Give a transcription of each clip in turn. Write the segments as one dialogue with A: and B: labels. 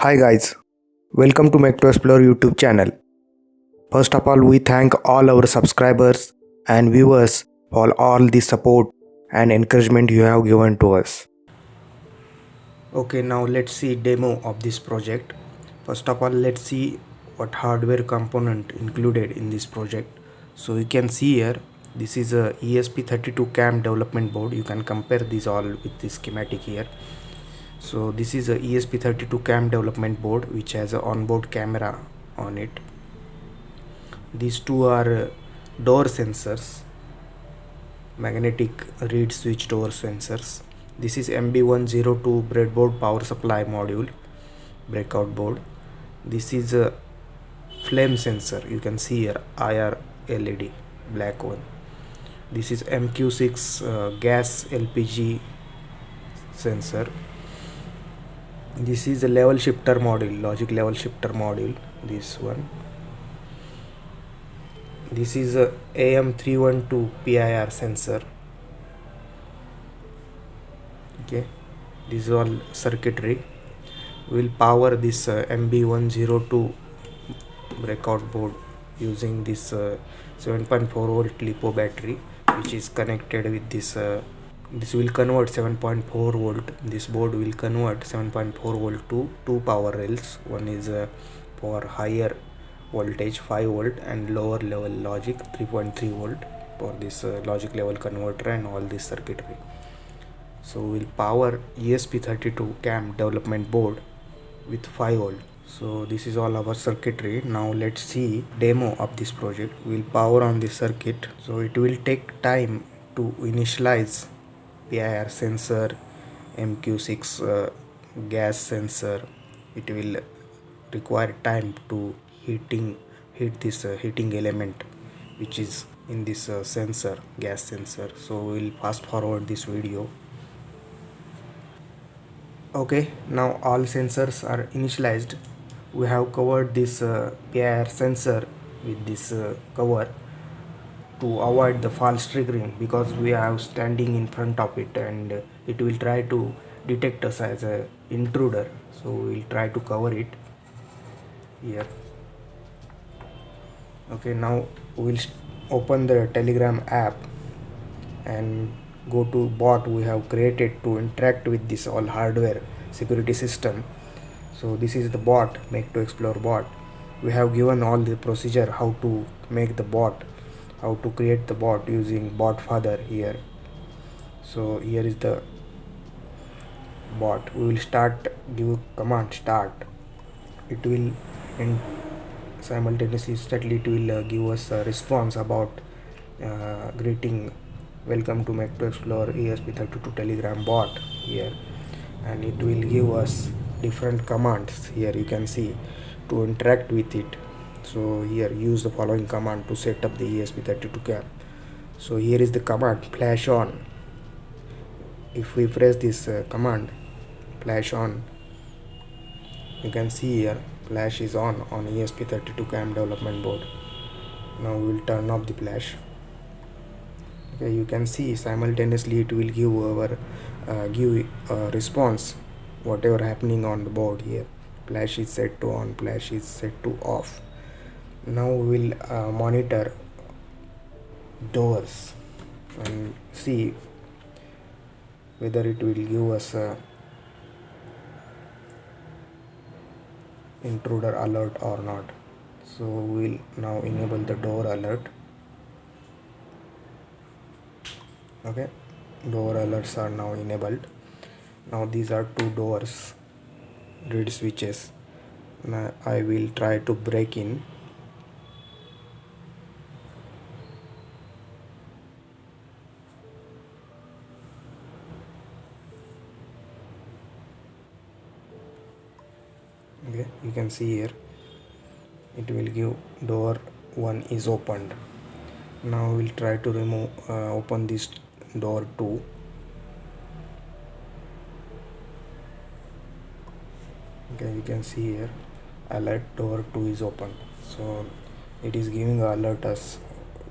A: Hi guys, welcome to Mac to Explore YouTube channel. First of all, we thank all our subscribers and viewers for all the support and encouragement you have given to us. Okay, now let's see demo of this project. First of all, let's see what hardware component included in this project. So you can see here, this is a ESP32 CAM development board. You can compare these all with this schematic here. So this is a ESP32 CAM development board which has a onboard camera on it. These two are door sensors, magnetic reed switch door sensors. This is MB102 breadboard power supply module, breakout board. This is a flame sensor. You can see here IR LED, black one. This is MQ6 gas LPG sensor. This is a level shifter module, logic level shifter module, this one. This is a AM312 PIR sensor. Okay, this is all circuitry. We will power this MB102 breakout board using this 7.4 volt LiPo battery, which is connected with this. This will convert 7.4 volt. This board will convert 7.4 volt to two power rails. One is for higher voltage 5 volt and lower level logic 3.3 volt for this logic level converter and all this circuitry. So we'll power ESP32 CAM development board with 5 volt. So this is all our circuitry. Now let's see demo of this project. We'll power on this circuit. So it will take time to initialize PIR sensor, MQ6 gas sensor. It will require time to heat this heating element which is in this sensor, gas sensor. So we'll fast forward this video. Okay, now all sensors are initialized. We have covered this PIR sensor with this cover to avoid the false triggering, because we are standing in front of it and it will try to detect us as a intruder. So we'll try to cover it here. Okay, now we'll open the Telegram app and go to bot we have created to interact with this all hardware security system. So this is the bot, Make to Explore bot. We have given all the procedure how to make the bot, how to create the bot using bot father here. So here is the bot. We will start, give command start. It will simultaneously instantly it will give us a response about greeting, welcome to Mac to Explore ESP32 Telegram bot here, and it will give us different commands here. You can see to interact with it. So here use the following command to set up the ESP32 CAM. So here is the command flash on. If we press this command flash on, you can see here flash is on ESP32 CAM development board. Now we will turn off the flash. Okay, you can see simultaneously it will give a response whatever happening on the board here. Flash is set to on, flash is set to off. Now we will monitor doors and see whether it will give us a intruder alert or not. So we'll now enable the door alert. Okay, door alerts are now enabled. Now these are two doors, reed switches. Now I will try to break in. Okay, you can see here it will give door 1 is opened. Now we'll try to remove open this door 2. Okay, you can see here alert door 2 is open. So it is giving alert us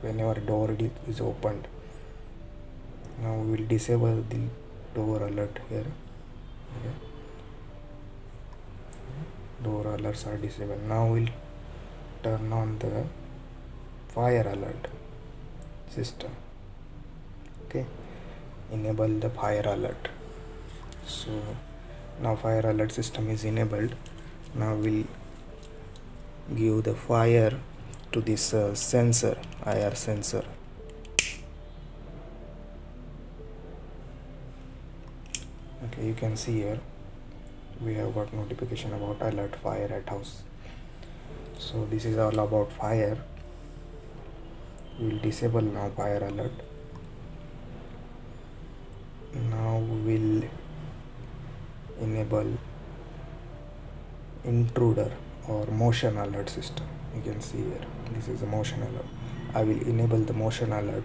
A: whenever door is opened. Now we will disable the door alert here. Okay. door alerts are disabled. Now we'll turn on the fire alert system. Okay, enable the fire alert. So now fire alert system is enabled. Now we'll give the fire to this sensor, IR sensor. Okay, you can see here we have got notification about alert fire at house. So this is all about fire. We will disable now fire alert. Now we will enable intruder or motion alert system. You can see here, this is a motion alert. I will enable the motion alert.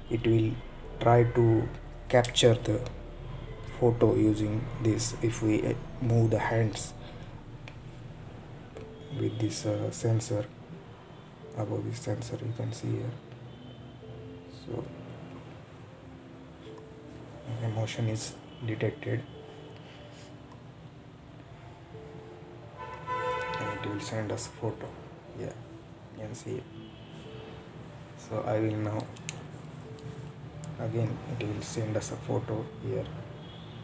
A: It will try to capture the photo using this. If we move the hands with this sensor, above this sensor, you can see here. So the motion is detected and it will send us a photo. Yeah, you can see it. So I will now, again it will send us a photo here.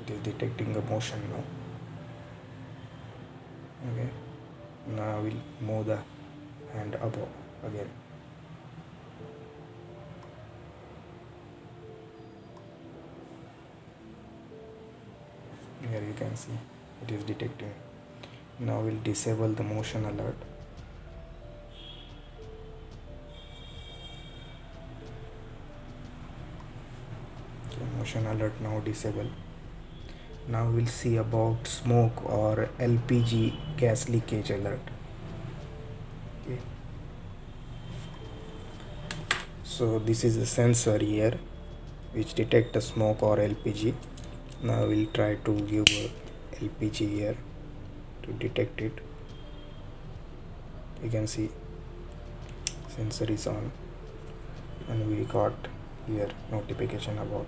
A: It is detecting the motion now. Okay, now I will move the hand above again. Here you can see it is detecting. Now we'll disable the motion alert. Okay, motion alert now disabled. Now we'll see about smoke or LPG gas leakage alert. Okay. So this is the sensor here which detect the smoke or LPG. Now we'll try to give a LPG here to detect it. You can see sensor is on and we got here notification about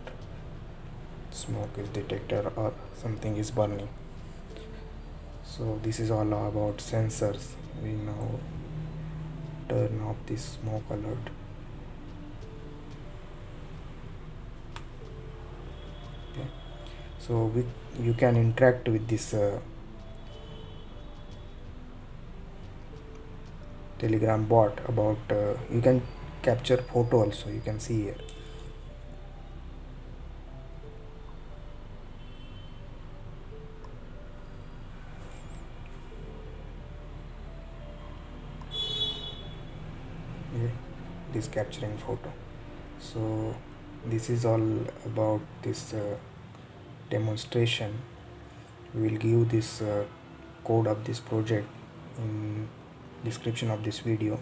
A: smoke is detected or something is burning. So this is all about sensors. We now turn off this smoke alert. Okay. So you can interact with this Telegram bot about you can capture photo also. You can see here. Yeah, it is capturing photo. So this is all about this demonstration. We will give this code of this project in description of this video.